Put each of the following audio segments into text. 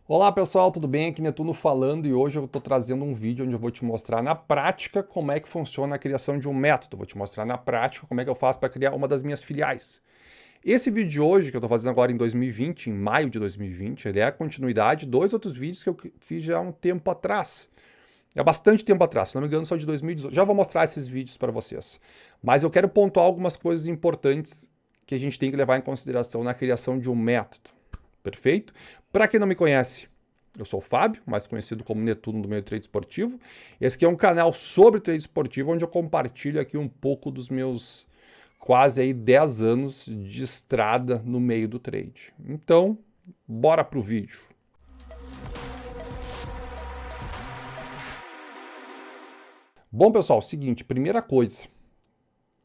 Olá pessoal, tudo bem? Aqui Netuno falando e hoje eu estou trazendo um vídeo onde eu vou te mostrar na prática como é que funciona a criação de um método. Vou te mostrar na prática como é que eu faço para criar uma das minhas filiais. Esse vídeo de hoje, que eu estou fazendo agora em 2020, em maio de 2020, ele é a continuidade de dois outros vídeos que eu fiz já há um tempo atrás. É bastante tempo atrás, se não me engano são de 2018. Já vou mostrar esses vídeos para vocês. Mas eu quero pontuar algumas coisas importantes que a gente tem que levar em consideração na criação de um método. Perfeito? Para quem não me conhece, eu sou o Fábio, mais conhecido como Netuno do meio do trade esportivo. Esse aqui é um canal sobre trade esportivo, onde eu compartilho aqui um pouco dos meus quase aí 10 anos de estrada no meio do trade. Então, bora pro vídeo. Bom, pessoal, seguinte, primeira coisa,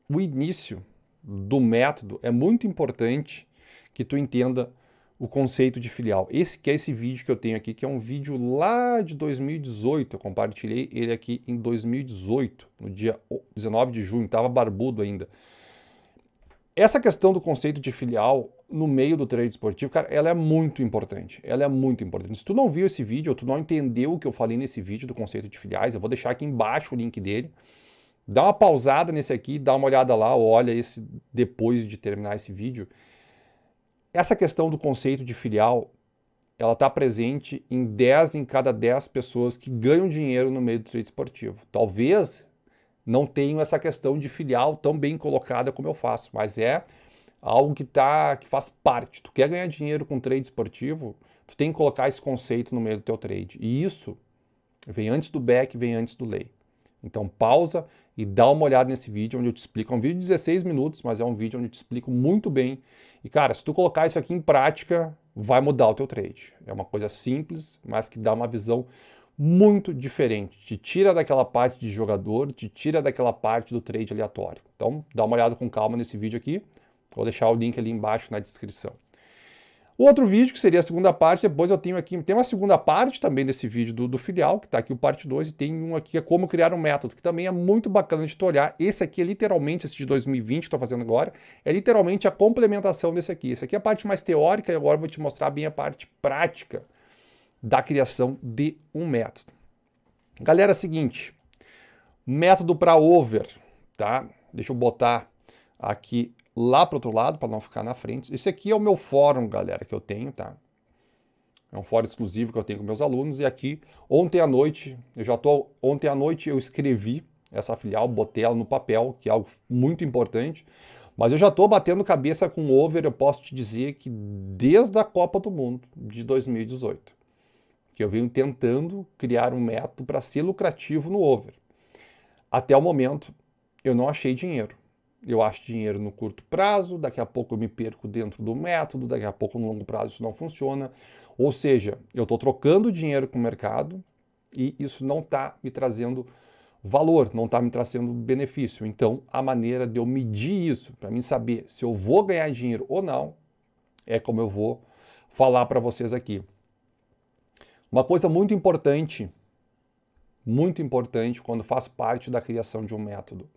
o início do método é muito importante que tu entenda o conceito de filial. Esse que é esse vídeo que eu tenho aqui, que é um vídeo lá de 2018, eu compartilhei ele aqui em 2018, no dia 19 de junho, estava barbudo ainda. Essa questão do conceito de filial no meio do trade esportivo, cara, ela é muito importante. Ela é muito importante. Se tu não viu esse vídeo, ou tu não entendeu o que eu falei nesse vídeo do conceito de filiais, eu vou deixar aqui embaixo o link dele. Dá uma pausada nesse aqui, dá uma olhada lá, olha esse depois de terminar esse vídeo. Essa questão do conceito de filial, ela está presente em 10 em cada 10 pessoas que ganham dinheiro no meio do trade esportivo. Talvez não tenham essa questão de filial tão bem colocada como eu faço, mas é algo que faz parte. Tu quer ganhar dinheiro com trade esportivo, tu tem que colocar esse conceito no meio do teu trade. E isso vem antes do back, vem antes do lay. Então pausa e dá uma olhada nesse vídeo onde eu te explico. É um vídeo de 16 minutos, mas é um vídeo onde eu te explico muito bem. E cara, se tu colocar isso aqui em prática, vai mudar o teu trade. É uma coisa simples, mas que dá uma visão muito diferente. Te tira daquela parte de jogador, te tira daquela parte do trade aleatório. Então dá uma olhada com calma nesse vídeo aqui. Vou deixar o link ali embaixo na descrição. O outro vídeo, que seria a segunda parte, depois eu tenho aqui, tem uma segunda parte também desse vídeo do filial, que está aqui o parte 2, e tem um aqui, é como criar um método, que também é muito bacana de tu olhar. Esse aqui é literalmente, esse de 2020 que estou fazendo agora, é literalmente a complementação desse aqui. Esse aqui é a parte mais teórica, e agora eu vou te mostrar bem a parte prática da criação de um método. Galera, é o seguinte, método para over, tá? Deixa eu botar aqui lá para o outro lado, para não ficar na frente. Esse aqui é o meu fórum, galera, que eu tenho, tá? É um fórum exclusivo que eu tenho com meus alunos. E aqui, ontem à noite, ontem à noite eu escrevi essa filial, botei ela no papel, que é algo muito importante. Mas eu já estou batendo cabeça com over, eu posso te dizer que desde a Copa do Mundo de 2018, que eu venho tentando criar um método para ser lucrativo no over. Até o momento, eu não achei dinheiro. Eu acho dinheiro no curto prazo, daqui a pouco eu me perco dentro do método, daqui a pouco no longo prazo isso não funciona. Ou seja, eu estou trocando dinheiro com o mercado e isso não está me trazendo valor, não está me trazendo benefício. Então, a maneira de eu medir isso, para mim saber se eu vou ganhar dinheiro ou não, é como eu vou falar para vocês aqui. Uma coisa muito importante quando faz parte da criação de um método.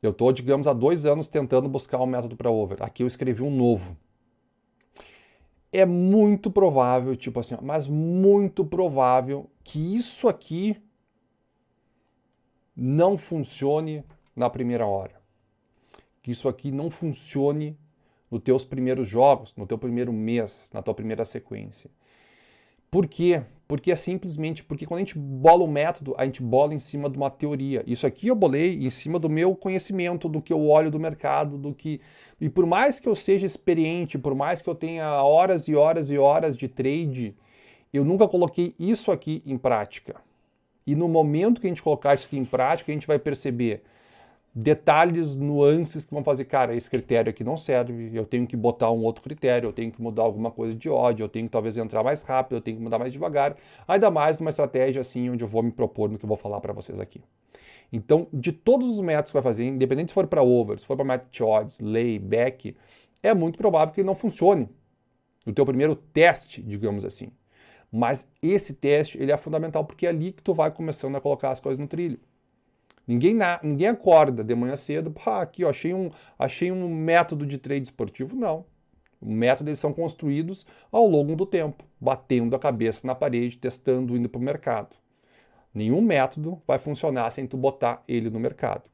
Eu estou, digamos, há 2 anos tentando buscar um método para over. Aqui eu escrevi um novo. É muito provável, tipo assim, mas muito provável que isso aqui não funcione na primeira hora. Que isso aqui não funcione nos teus primeiros jogos, no teu primeiro mês, na tua primeira sequência. Por quê? Porque é simplesmente porque quando a gente bola o método, a gente bola em cima de uma teoria. Isso aqui eu bolei em cima do meu conhecimento, do que eu olho do mercado, do que... E por mais que eu seja experiente, por mais que eu tenha horas e horas e horas de trade, eu nunca coloquei isso aqui em prática. E no momento que a gente colocar isso aqui em prática, a gente vai perceber detalhes, nuances que vão fazer, cara, esse critério aqui não serve, eu tenho que botar um outro critério, eu tenho que mudar alguma coisa de ódio, eu tenho que talvez entrar mais rápido, eu tenho que mudar mais devagar, ainda mais numa estratégia assim, onde eu vou me propor no que eu vou falar para vocês aqui. Então, de todos os métodos que vai fazer, independente se for para over, se for para match odds, lay, back, é muito provável que ele não funcione no teu primeiro teste, digamos assim. Mas esse teste, ele é fundamental, porque é ali que tu vai começando a colocar as coisas no trilho. Ninguém acorda de manhã cedo, aqui ó, achei um método de trade esportivo. Não. O método, eles são construídos ao longo do tempo, batendo a cabeça na parede, testando, indo para o mercado. Nenhum método vai funcionar sem tu botar ele no mercado.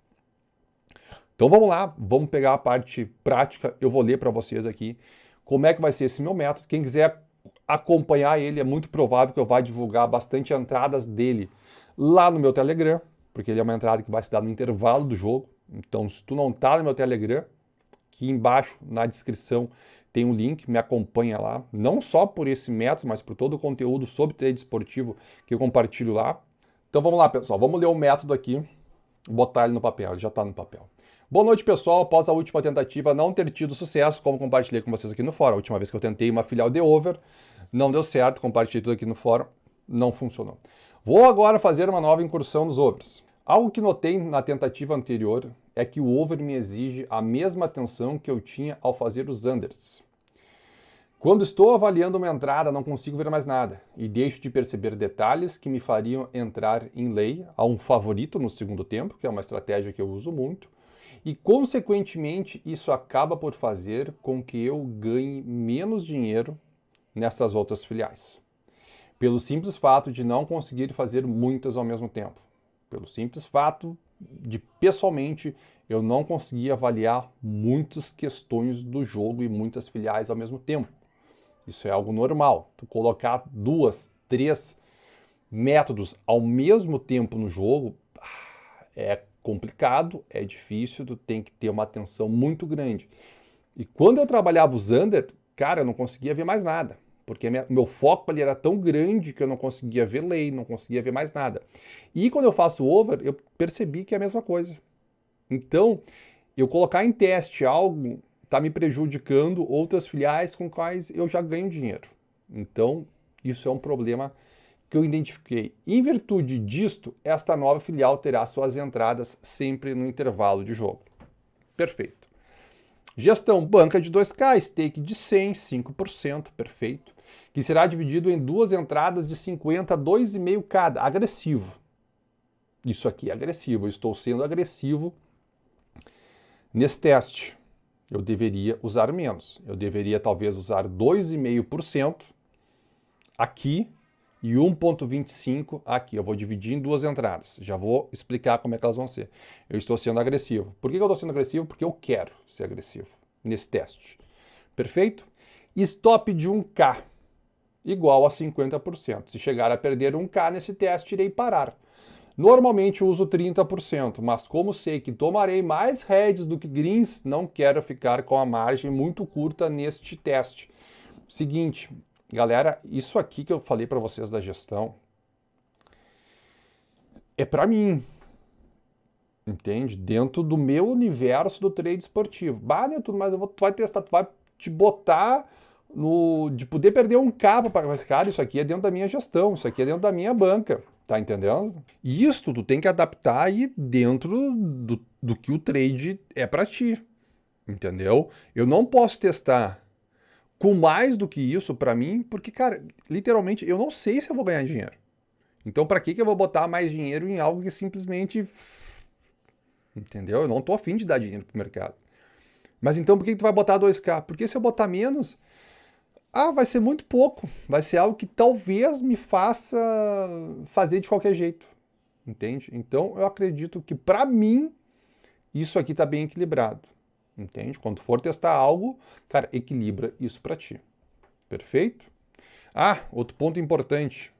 Então vamos lá, vamos pegar a parte prática, eu vou ler para vocês aqui como é que vai ser esse meu método. Quem quiser acompanhar ele, é muito provável que eu vá divulgar bastante entradas dele lá no meu Telegram, porque ele é uma entrada que vai se dar no intervalo do jogo. Então, se tu não está no meu Telegram, aqui embaixo na descrição tem um link, me acompanha lá, não só por esse método, mas por todo o conteúdo sobre trade esportivo que eu compartilho lá. Então vamos lá, pessoal, vamos ler o método aqui, botar ele no papel, ele já está no papel. Boa noite, pessoal. Após a última tentativa não ter tido sucesso, como compartilhei com vocês aqui no fórum, a última vez que eu tentei uma filial de over, não deu certo, compartilhei tudo aqui no fórum, não funcionou. Vou agora fazer uma nova incursão nos overs. Algo que notei na tentativa anterior é que o over me exige a mesma atenção que eu tinha ao fazer os unders. Quando estou avaliando uma entrada, não consigo ver mais nada e deixo de perceber detalhes que me fariam entrar em lay a um favorito no segundo tempo, que é uma estratégia que eu uso muito, e consequentemente isso acaba por fazer com que eu ganhe menos dinheiro nessas outras filiais. Pelo simples fato de não conseguir fazer muitas ao mesmo tempo. Pelo simples fato de, pessoalmente, eu não conseguir avaliar muitas questões do jogo e muitas filiais ao mesmo tempo. Isso é algo normal. Tu colocar 2, 3 métodos ao mesmo tempo no jogo é complicado, é difícil, tu tem que ter uma atenção muito grande. E quando eu trabalhava os under, cara, eu não conseguia ver mais nada. Porque meu foco ali era tão grande que eu não conseguia ver lay, não conseguia ver mais nada. E quando eu faço over, eu percebi que é a mesma coisa. Então, eu colocar em teste algo está me prejudicando outras filiais com quais eu já ganho dinheiro. Então, isso é um problema que eu identifiquei. Em virtude disto, esta nova filial terá suas entradas sempre no intervalo de jogo. Perfeito. Gestão banca de 2K, stake de 100, 5%, perfeito. Que será dividido em 2 entradas de 50, 2,5 cada. Agressivo. Isso aqui é agressivo. Eu estou sendo agressivo nesse teste. Eu deveria usar menos. Eu deveria talvez usar 2,5% aqui e 1,25 aqui. Eu vou dividir em 2 entradas. Já vou explicar como é que elas vão ser. Eu estou sendo agressivo. Por que eu estou sendo agressivo? Porque eu quero ser agressivo nesse teste. Perfeito? Stop de 1K igual a 50%. Se chegar a perder 1K nesse teste, irei parar. Normalmente eu uso 30%, mas como sei que tomarei mais heads do que greens, não quero ficar com a margem muito curta neste teste. Seguinte, galera, isso aqui que eu falei para vocês da gestão é para mim, entende? Dentro do meu universo do trade esportivo. Bah, Neto, mas tu vai testar, tu vai te botar de poder perder 1K, mas cara, isso aqui é dentro da minha gestão, isso aqui é dentro da minha banca. Tá entendendo? E isso tu tem que adaptar aí dentro do que o trade é para ti. Entendeu? Eu não posso testar com mais do que isso para mim, porque, cara, literalmente eu não sei se eu vou ganhar dinheiro. Então, para que eu vou botar mais dinheiro em algo que simplesmente. Entendeu? Eu não tô afim de dar dinheiro pro mercado. Mas então, por que tu vai botar 2K? Porque se eu botar menos. Vai ser muito pouco. Vai ser algo que talvez me faça fazer de qualquer jeito. Entende? Então, eu acredito que, para mim, isso aqui está bem equilibrado. Entende? Quando for testar algo, cara, equilibra isso para ti. Perfeito? Outro ponto importante.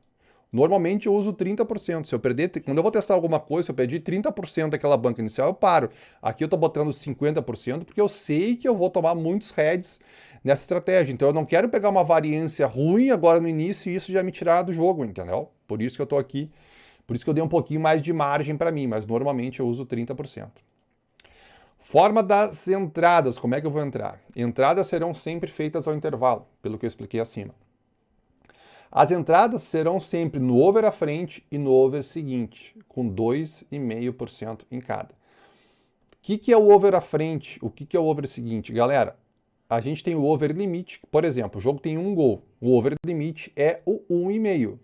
Normalmente eu uso 30%. Se eu perder, quando eu vou testar alguma coisa, se eu perder 30% daquela banca inicial, eu paro. Aqui eu estou botando 50% porque eu sei que eu vou tomar muitos heads nessa estratégia. Então eu não quero pegar uma variância ruim agora no início e isso já me tirar do jogo, entendeu? Por isso que eu estou aqui. Por isso que eu dei um pouquinho mais de margem para mim, mas normalmente eu uso 30%. Forma das entradas, como é que eu vou entrar? Entradas serão sempre feitas ao intervalo, pelo que eu expliquei acima. As entradas serão sempre no over à frente e no over seguinte, com 2,5% em cada. O que é o over à frente? O que é o over seguinte? Galera, a gente tem o over limite, por exemplo, o jogo tem 1 gol. O over limite é o 1,5.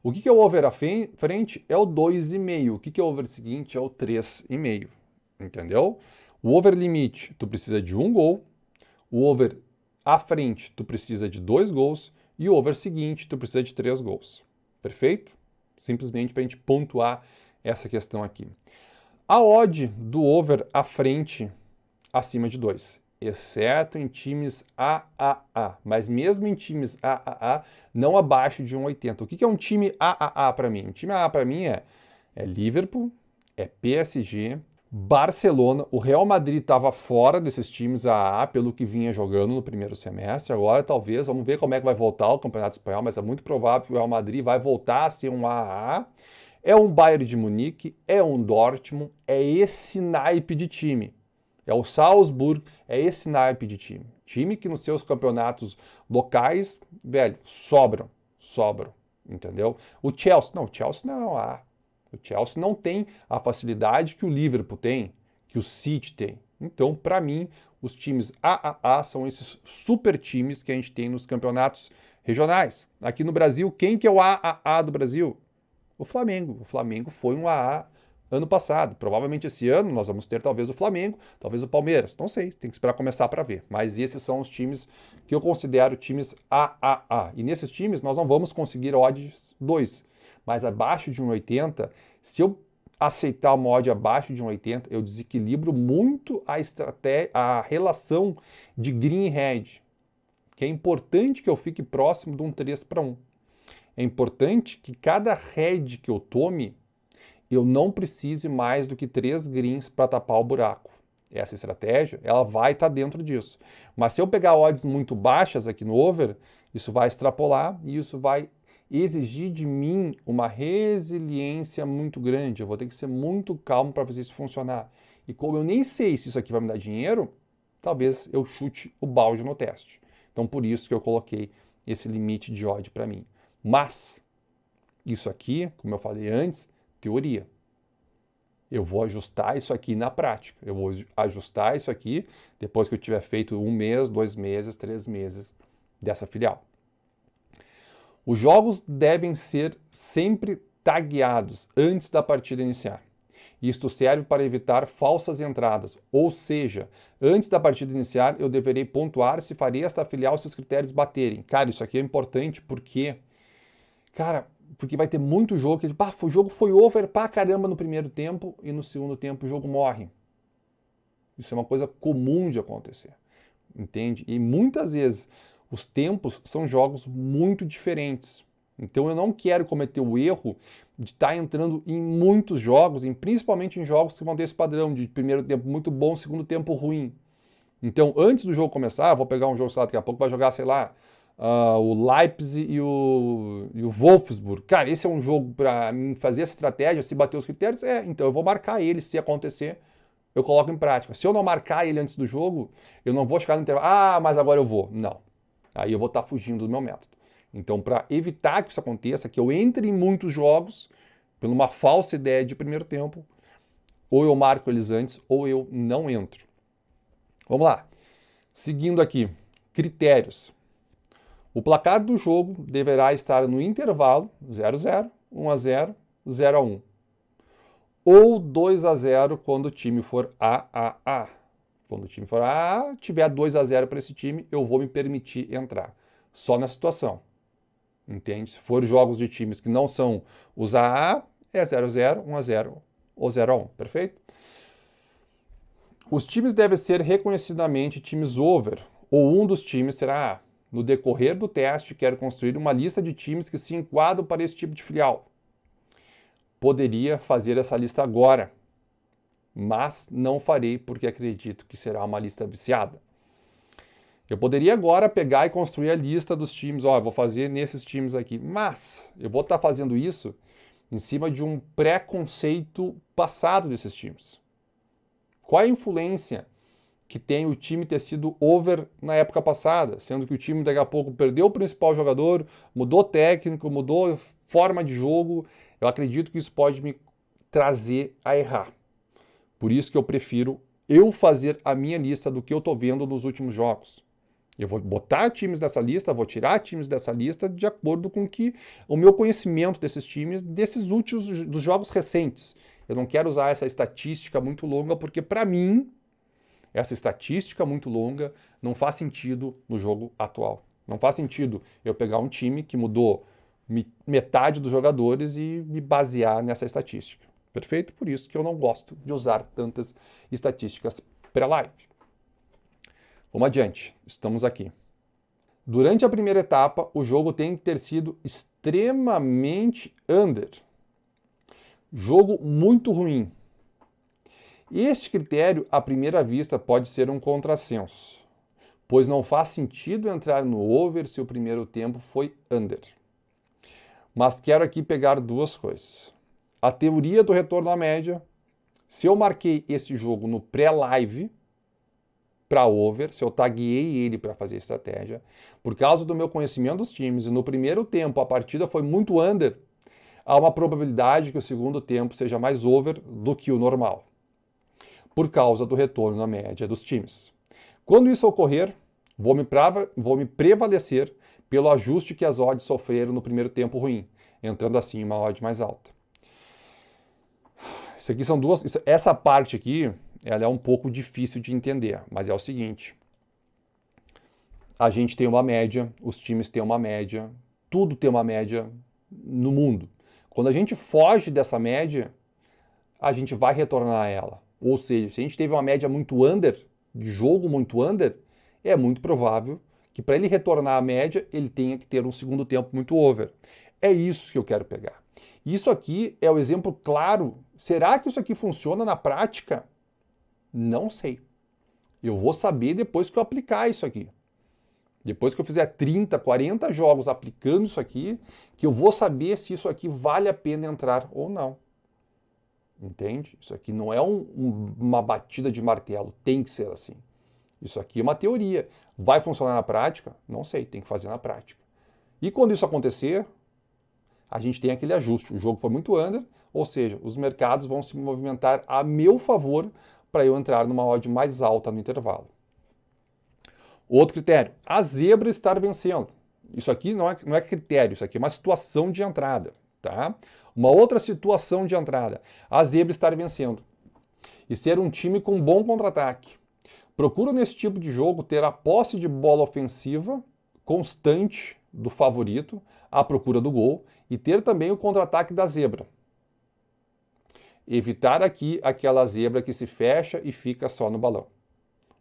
O que é o over à frente? É o 2,5. O que é o over seguinte? É o 3,5. Entendeu? O over limite, tu precisa de 1 gol. O over à frente, tu precisa de 2 gols e o over seguinte, tu precisa de 3 gols. Perfeito? Simplesmente para a gente pontuar essa questão aqui. A odd do over à frente, acima de 2, exceto em times AAA, mas mesmo em times AAA, não abaixo de 1,80. O que é um time AAA para mim? Um time AAA para mim é Liverpool, é PSG, Barcelona. O Real Madrid estava fora desses times AAA pelo que vinha jogando no primeiro semestre. Agora talvez, vamos ver como é que vai voltar o Campeonato Espanhol, mas é muito provável que o Real Madrid vai voltar a ser um AAA. É um Bayern de Munique, é um Dortmund, é esse naipe de time. É o Salzburg, é esse naipe de time. Time que nos seus campeonatos locais, velho, sobram, entendeu? O Chelsea não é um AA. O Chelsea não tem a facilidade que o Liverpool tem, que o City tem. Então, para mim, os times AAA são esses super times que a gente tem nos campeonatos regionais. Aqui no Brasil, quem que é o AAA do Brasil? O Flamengo. O Flamengo foi um AA ano passado. Provavelmente esse ano nós vamos ter talvez o Flamengo, talvez o Palmeiras. Não sei, tem que esperar começar para ver. Mas esses são os times que eu considero times AAA. E nesses times nós não vamos conseguir odds 2. Mas abaixo de 1,80, se eu aceitar uma odd abaixo de 1,80, eu desequilibro muito a relação de green e red. Que é importante que eu fique próximo de um 3-1. É importante que cada red que eu tome, eu não precise mais do que 3 greens para tapar o buraco. Essa estratégia, ela vai estar dentro disso. Mas se eu pegar odds muito baixas aqui no over, isso vai extrapolar e isso vai exigir de mim uma resiliência muito grande. Eu vou ter que ser muito calmo para fazer isso funcionar. E como eu nem sei se isso aqui vai me dar dinheiro, talvez eu chute o balde no teste. Então por isso que eu coloquei esse limite de odd para mim. Mas isso aqui, como eu falei antes, teoria. Eu vou ajustar isso aqui na prática. Eu vou ajustar isso aqui depois que eu tiver feito 1 mês, 2 meses, 3 meses dessa filial. Os jogos devem ser sempre tagueados antes da partida iniciar. Isto serve para evitar falsas entradas, ou seja, antes da partida iniciar eu deverei pontuar se farei esta filial se os critérios baterem. Cara, isso aqui é importante porque vai ter muito jogo que o jogo foi over pra caramba no primeiro tempo e no segundo tempo o jogo morre. Isso é uma coisa comum de acontecer, entende? E muitas vezes os tempos são jogos muito diferentes. Então eu não quero cometer o erro de estar entrando em muitos jogos, principalmente em jogos que vão ter esse padrão de primeiro tempo muito bom, segundo tempo ruim. Então antes do jogo começar, vou pegar um jogo, sei lá, daqui a pouco vai jogar, sei lá, o Leipzig e o Wolfsburg. Cara, esse é um jogo para mim fazer essa estratégia, se bater os critérios, então eu vou marcar ele, se acontecer, eu coloco em prática. Se eu não marcar ele antes do jogo, eu não vou chegar no intervalo, mas agora eu vou. Não. Aí eu vou estar fugindo do meu método. Então, para evitar que isso aconteça, que eu entre em muitos jogos, por uma falsa ideia de primeiro tempo, ou eu marco eles antes, ou eu não entro. Vamos lá. Seguindo aqui, critérios. O placar do jogo deverá estar no intervalo 0-0, 1-0, 0-1. Ou 2-0 quando o time for AAA. Quando o time for AAA, tiver 2-0 para esse time, eu vou me permitir entrar. Só na situação. Entende? Se for jogos de times que não são os AA, é 0-0, 1-0 ou 0-1. Perfeito? Os times devem ser reconhecidamente times over, ou um dos times será A. No decorrer do teste, quero construir uma lista de times que se enquadram para esse tipo de filial. Poderia fazer essa lista agora, mas não farei porque acredito que será uma lista viciada. Eu poderia agora pegar e construir a lista dos times, eu vou fazer nesses times aqui, mas eu vou estar fazendo isso em cima de um preconceito passado desses times. Qual a influência que tem o time ter sido over na época passada, sendo que o time daqui a pouco perdeu o principal jogador, mudou técnico, mudou forma de jogo? Eu acredito que isso pode me trazer a errar. Por isso que eu prefiro eu fazer a minha lista do que eu estou vendo nos últimos jogos. Eu vou botar times dessa lista, vou tirar times dessa lista de acordo com que o meu conhecimento desses times, desses últimos, dos jogos recentes. Eu não quero usar essa estatística muito longa, porque para mim Essa estatística muito longa não faz sentido no jogo atual. Não faz sentido eu pegar um time que mudou metade dos jogadores e me basear nessa estatística. Perfeito? Por isso que eu não gosto de usar tantas estatísticas pré-live. Vamos adiante. Estamos aqui. Durante a primeira etapa, o jogo tem que ter sido extremamente under. Jogo muito ruim. Este critério, à primeira vista, pode ser um contrassenso, pois não faz sentido entrar no over se o primeiro tempo foi under. Mas quero aqui pegar duas coisas. A teoria do retorno à média, se eu marquei esse jogo no pré-live para over, se eu taguei ele para fazer estratégia, por causa do meu conhecimento dos times, e no primeiro tempo a partida foi muito under, há uma probabilidade que o segundo tempo seja mais over do que o normal, por causa do retorno à média dos times. Quando isso ocorrer, vou me prevalecer pelo ajuste que as odds sofreram no primeiro tempo ruim, entrando assim em uma odd mais alta. Isso aqui são duas. Essa parte aqui, ela é um pouco difícil de entender, mas é o seguinte: a gente tem uma média, os times têm uma média, tudo tem uma média no mundo. Quando a gente foge dessa média, a gente vai retornar a ela. Ou seja, se a gente teve uma média muito under, de jogo muito under, é muito provável que para ele retornar à média, ele tenha que ter um segundo tempo muito over. É isso que eu quero pegar. Isso aqui é o exemplo claro. Será que isso aqui funciona na prática? Não sei. Eu vou saber depois que eu aplicar isso aqui. Depois que eu fizer 30, 40 jogos aplicando isso aqui, que eu vou saber se isso aqui vale a pena entrar ou não. Entende? Isso aqui não é uma batida de martelo, tem que ser assim. Isso aqui é uma teoria. Vai funcionar na prática? Não sei, tem que fazer na prática. E quando isso acontecer, a gente tem aquele ajuste. O jogo foi muito under, ou seja, os mercados vão se movimentar a meu favor para eu entrar numa odd mais alta no intervalo. Outro critério, a zebra estar vencendo. Isso aqui não é critério, isso aqui é uma situação de entrada, tá? Uma outra situação de entrada, a zebra estar vencendo e ser um time com bom contra-ataque. Procura nesse tipo de jogo ter a posse de bola ofensiva constante do favorito, à procura do gol, e ter também o contra-ataque da zebra. Evitar aqui aquela zebra que se fecha e fica só no balão.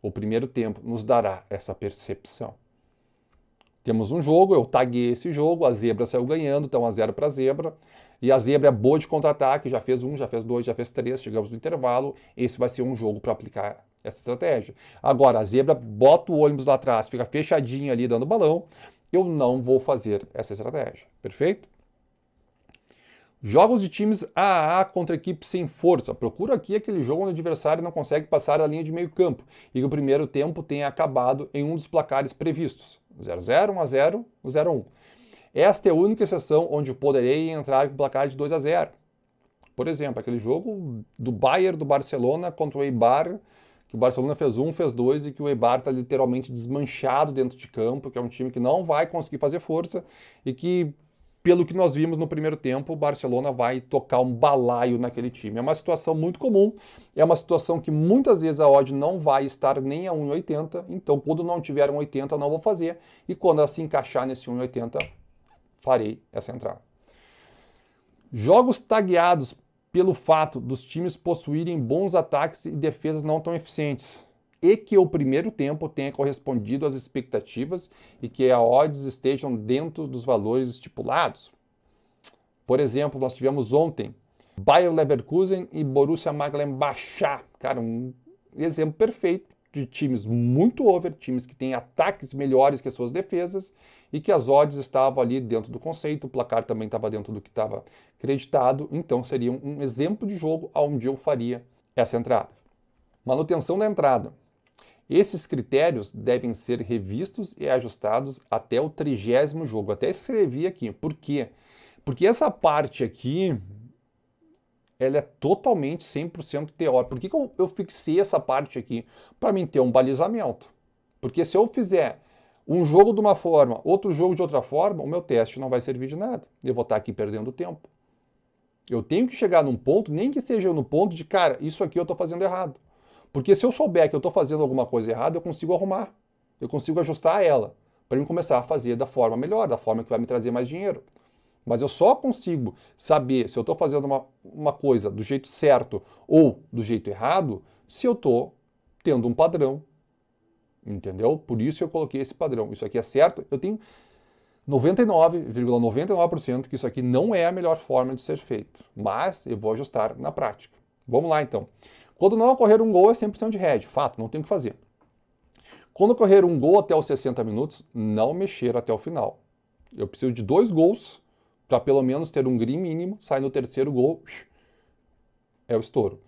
O primeiro tempo nos dará essa percepção. Temos um jogo, eu taguei esse jogo, a zebra saiu ganhando, então 1-0 para a zebra. E a zebra é boa de contra-ataque, já fez 1, já fez 2, já fez 3, chegamos no intervalo. Esse vai ser um jogo para aplicar essa estratégia. Agora, a zebra bota o ônibus lá atrás, fica fechadinho ali dando balão. Eu não vou fazer essa estratégia. Perfeito? Jogos de times AAA contra equipes sem força. Procura aqui aquele jogo onde o adversário não consegue passar da linha de meio campo e que o primeiro tempo tenha acabado em um dos placares previstos. 0-0, 1-0, 0-1. Esta é a única exceção onde eu poderei entrar com o placar de 2-0. Por exemplo, aquele jogo do Bayern do Barcelona contra o Eibar, que o Barcelona fez 1, fez 2 e que o Eibar está literalmente desmanchado dentro de campo, que é um time que não vai conseguir fazer força e que, pelo que nós vimos no primeiro tempo, o Barcelona vai tocar um balaio naquele time. É uma situação muito comum, é uma situação que muitas vezes a odd não vai estar nem a 1,80, então quando não tiver 1,80 eu não vou fazer, e quando ela se encaixar nesse 1,80, farei essa entrada. Jogos tagueados pelo fato dos times possuírem bons ataques e defesas não tão eficientes, e que o primeiro tempo tenha correspondido às expectativas e que a odds estejam dentro dos valores estipulados. Por exemplo, nós tivemos ontem Bayer Leverkusen e Borussia Mönchengladbach. Cara, um exemplo perfeito de times muito over, times que têm ataques melhores que as suas defesas e que as odds estavam ali dentro do conceito, o placar também estava dentro do que estava acreditado, então seria um exemplo de jogo onde eu faria essa entrada. Manutenção da entrada. Esses critérios devem ser revistos e ajustados até o 30º jogo. Até escrevi aqui. Por quê? Porque essa parte aqui, ela é totalmente 100% teórica. Por que eu fixei essa parte aqui? Para mim ter um balizamento. Porque se eu fizer um jogo de uma forma, outro jogo de outra forma, o meu teste não vai servir de nada. Eu vou estar aqui perdendo tempo. Eu tenho que chegar num ponto, nem que seja no ponto de, cara, isso aqui eu estou fazendo errado. Porque se eu souber que eu estou fazendo alguma coisa errada, eu consigo arrumar, eu consigo ajustar ela, para eu começar a fazer da forma melhor, da forma que vai me trazer mais dinheiro. Mas eu só consigo saber se eu estou fazendo uma coisa do jeito certo ou do jeito errado se eu estou tendo um padrão. Entendeu? Por isso eu coloquei esse padrão. Isso aqui é certo. Eu tenho 99,99% que isso aqui não é a melhor forma de ser feito. Mas eu vou ajustar na prática. Vamos lá então. Quando não ocorrer um gol é 100% de head. Fato, não tem o que fazer. Quando ocorrer um gol até os 60 minutos, não mexer até o final. Eu preciso de 2 gols para pelo menos ter um green mínimo, sai no terceiro gol, é o estouro.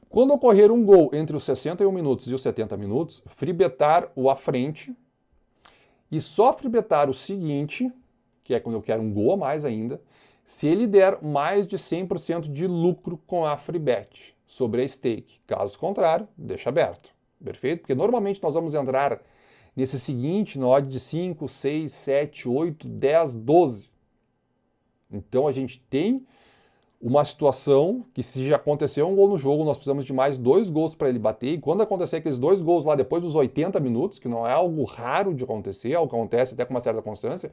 Quando ocorrer um gol entre os 61 minutos e os 70 minutos, freebetar o à frente e só freebetar o seguinte, que é quando eu quero um gol a mais ainda, se ele der mais de 100% de lucro com a freebet sobre a stake. Caso contrário, deixa aberto. Perfeito? Porque normalmente nós vamos entrar nesse seguinte, na odd de 5, 6, 7, 8, 10, 12. Então a gente tem uma situação que se já aconteceu um gol no jogo, nós precisamos de mais 2 gols para ele bater, e quando acontecer aqueles 2 gols lá depois dos 80 minutos, que não é algo raro de acontecer, algo que acontece até com uma certa constância,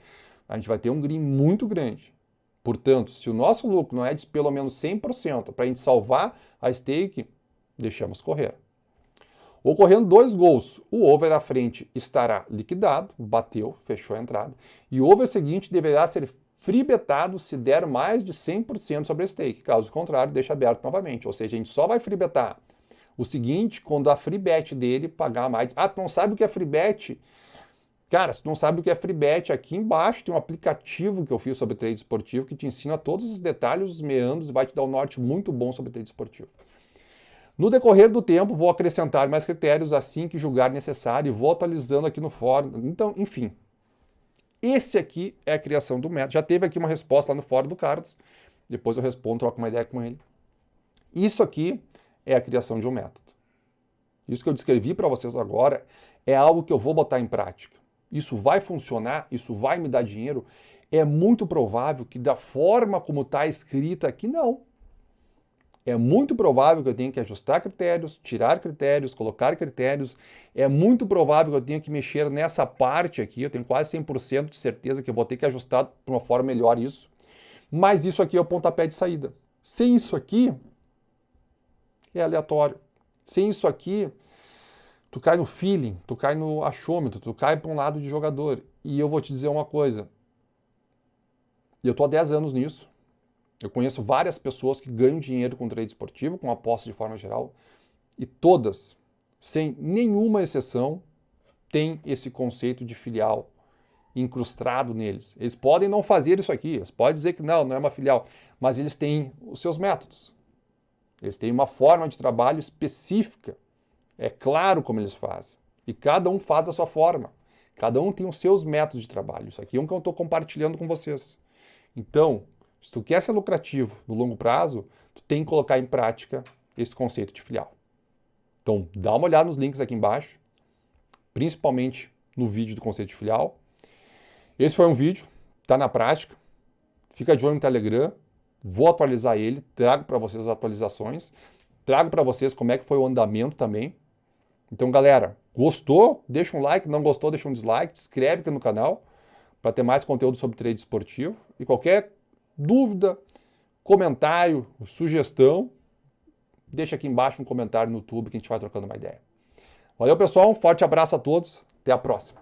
a gente vai ter um green muito grande. Portanto, se o nosso lucro não é de pelo menos 100% para a gente salvar a stake, deixamos correr. Ocorrendo 2 gols, o over à frente estará liquidado, bateu, fechou a entrada, e o over seguinte deverá ser freebetado se der mais de 100% sobre a stake. Caso contrário, deixa aberto novamente. Ou seja, a gente só vai freebetar o seguinte quando a freebet dele pagar mais. Ah, tu não sabe o que é freebet? Cara, se tu não sabe o que é freebet, aqui embaixo tem um aplicativo que eu fiz sobre trade esportivo que te ensina todos os detalhes, os meandros e vai te dar um norte muito bom sobre trade esportivo. No decorrer do tempo, vou acrescentar mais critérios assim que julgar necessário e vou atualizando aqui no fórum. Então, enfim. Esse aqui é a criação do método. Já teve aqui uma resposta lá no fórum do Carlos. Depois eu respondo, troco uma ideia com ele. Isso aqui é a criação de um método. Isso que eu descrevi para vocês agora é algo que eu vou botar em prática. Isso vai funcionar? Isso vai me dar dinheiro? É muito provável que da forma como está escrita aqui, não. É muito provável que eu tenha que ajustar critérios, tirar critérios, colocar critérios. É muito provável que eu tenha que mexer nessa parte aqui. Eu tenho quase 100% de certeza que eu vou ter que ajustar de uma forma melhor isso. Mas isso aqui é o pontapé de saída. Sem isso aqui, é aleatório. Sem isso aqui, tu cai no feeling, tu cai no achômetro, tu cai para um lado de jogador. E eu vou te dizer uma coisa. E eu estou há 10 anos nisso. Eu conheço várias pessoas que ganham dinheiro com trade esportivo, com aposta de forma geral, e todas, sem nenhuma exceção, têm esse conceito de filial incrustado neles. Eles podem não fazer isso aqui, eles podem dizer que não é uma filial, mas eles têm os seus métodos. Eles têm uma forma de trabalho específica. É claro como eles fazem. E cada um faz a sua forma. Cada um tem os seus métodos de trabalho. Isso aqui é um que eu estou compartilhando com vocês. Então, se tu quer ser lucrativo no longo prazo, tu tem que colocar em prática esse conceito de filial. Então, dá uma olhada nos links aqui embaixo, principalmente no vídeo do conceito de filial. Esse foi um vídeo, está na prática. Fica de olho no Telegram, vou atualizar ele, trago para vocês as atualizações, trago para vocês como é que foi o andamento também. Então, galera, gostou? Deixa um like, não gostou, deixa um dislike, se inscreve aqui no canal para ter mais conteúdo sobre trade esportivo. E qualquer dúvida, comentário, sugestão, deixa aqui embaixo um comentário no YouTube que a gente vai trocando uma ideia. Valeu, pessoal, um forte abraço a todos, até a próxima.